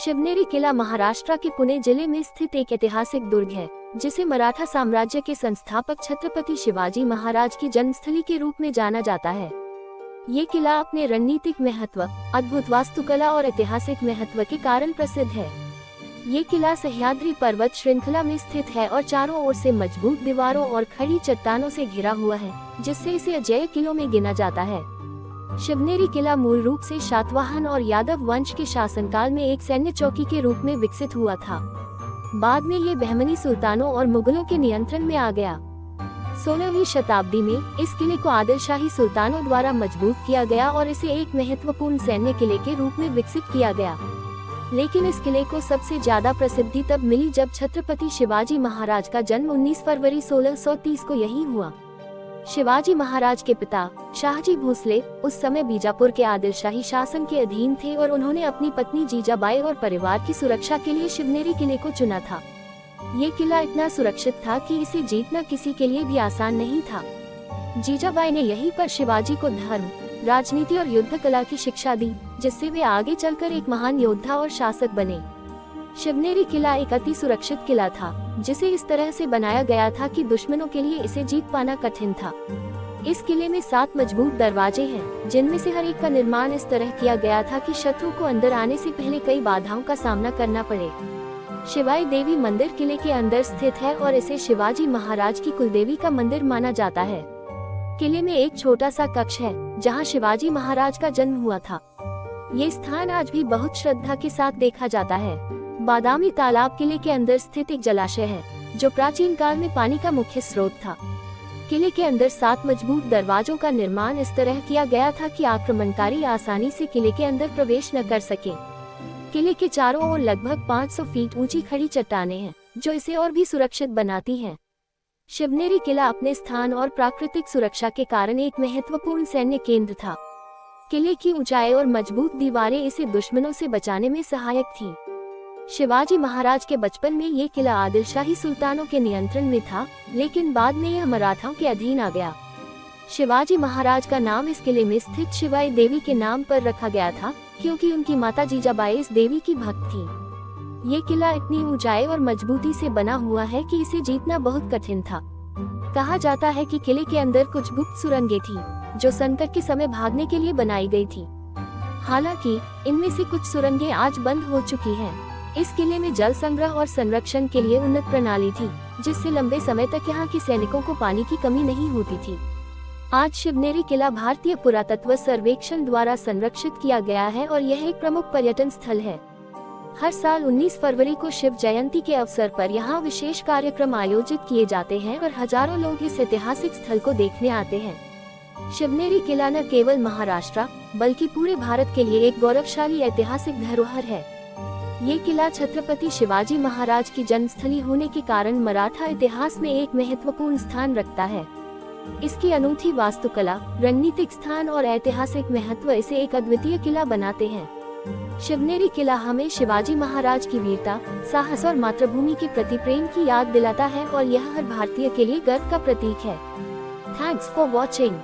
शिवनेरी किला महाराष्ट्र के पुणे जिले में स्थित एक ऐतिहासिक दुर्ग है, जिसे मराठा साम्राज्य के संस्थापक छत्रपति शिवाजी महाराज की जन्मस्थली के रूप में जाना जाता है। ये किला अपने रणनीतिक महत्व, अद्भुत वास्तुकला और ऐतिहासिक महत्व के कारण प्रसिद्ध है। ये किला सह्याद्री पर्वत श्रृंखला में स्थित है और चारों ओर से मजबूत दीवारों और खड़ी चट्टानों से घिरा हुआ है, जिससे इसे अजेय किलों में गिना जाता है। शिवनेरी किला मूल रूप से सातवाहन और यादव वंश के शासनकाल में एक सैन्य चौकी के रूप में विकसित हुआ था। बाद में ये बहमनी सुल्तानों और मुगलों के नियंत्रण में आ गया। 16वीं शताब्दी में इस किले को आदिलशाही सुल्तानों द्वारा मजबूत किया गया और इसे एक महत्वपूर्ण सैन्य किले के रूप में विकसित किया गया। लेकिन इस किले को सबसे ज्यादा प्रसिद्धि तब मिली जब छत्रपति शिवाजी महाराज का जन्म 19 फरवरी 1630 को यहीं हुआ। शिवाजी महाराज के पिता शाहजी भोसले उस समय बीजापुर के आदिलशाही शासन के अधीन थे और उन्होंने अपनी पत्नी जीजाबाई और परिवार की सुरक्षा के लिए शिवनेरी किले को चुना था। ये किला इतना सुरक्षित था कि इसे जीतना किसी के लिए भी आसान नहीं था। जीजाबाई ने यहीं पर शिवाजी को धर्म, राजनीति और युद्ध कला की शिक्षा दी, जिससे वे आगे चलकर एक महान योद्धा और शासक बने। शिवनेरी किला एक अति सुरक्षित किला था, जिसे इस तरह से बनाया गया था कि दुश्मनों के लिए इसे जीत पाना कठिन था। इस किले में 7 मजबूत दरवाजे हैं, जिनमें से हर एक का निर्माण इस तरह किया गया था कि शत्रु को अंदर आने से पहले कई बाधाओं का सामना करना पड़े। शिवाई देवी मंदिर किले के अंदर स्थित है और इसे शिवाजी महाराज की कुलदेवी का मंदिर माना जाता है। किले में एक छोटा सा कक्ष है, जहाँ शिवाजी महाराज का जन्म हुआ था। ये स्थान आज भी बहुत श्रद्धा के साथ देखा जाता है। बादामी तालाब किले के अंदर स्थित एक जलाशय है, जो प्राचीन काल में पानी का मुख्य स्रोत था। किले के अंदर 7 मजबूत दरवाजों का निर्माण इस तरह किया गया था कि आक्रमणकारी आसानी से किले के अंदर प्रवेश न कर सके। किले के चारों ओर लगभग 500 फीट ऊंची खड़ी चट्टानें हैं, जो इसे और भी सुरक्षित बनाती हैं। शिवनेरी किला अपने स्थान और प्राकृतिक सुरक्षा के कारण एक महत्वपूर्ण सैन्य केंद्र था। किले की ऊंचाई और मजबूत दीवारें इसे दुश्मनों से बचाने में सहायक थी। शिवाजी महाराज के बचपन में ये किला आदिलशाही सुल्तानों के नियंत्रण में था, लेकिन बाद में यह मराठाओं के अधीन आ गया। शिवाजी महाराज का नाम इस किले में स्थित शिवाई देवी के नाम पर रखा गया था, क्योंकि उनकी माता जीजाबाई इस देवी की भक्त थी। ये किला इतनी ऊंचाई और मजबूती से बना हुआ है कि इसे जीतना बहुत कठिन था। कहा जाता है कि किले के अंदर कुछ गुप्त सुरंगें थी, जो संकट के समय भागने के लिए बनाई गई थी। हालांकि इनमें से कुछ सुरंगें आज बंद हो चुकी हैं। इस किले में जल संग्रह और संरक्षण के लिए उन्नत प्रणाली थी, जिससे लंबे समय तक यहाँ के सैनिकों को पानी की कमी नहीं होती थी। आज शिवनेरी किला भारतीय पुरातत्व सर्वेक्षण द्वारा संरक्षित किया गया है और यह एक प्रमुख पर्यटन स्थल है। हर साल 19 फरवरी को शिव जयंती के अवसर पर यहाँ विशेष कार्यक्रम आयोजित किए जाते हैं और हजारों लोग इस ऐतिहासिक स्थल को देखने आते हैं। शिवनेरी किला न केवल महाराष्ट्र बल्कि पूरे भारत के लिए एक गौरवशाली ऐतिहासिक धरोहर है। ये किला छत्रपति शिवाजी महाराज की जन्मस्थली होने के कारण मराठा इतिहास में एक महत्वपूर्ण स्थान रखता है। इसकी अनूठी वास्तुकला, रणनीतिक स्थान और ऐतिहासिक महत्व इसे एक अद्वितीय किला बनाते हैं। शिवनेरी किला हमें शिवाजी महाराज की वीरता, साहस और मातृभूमि के प्रति प्रेम की याद दिलाता है और यह हर भारतीय के लिए गर्व का प्रतीक है। Thanks for watching.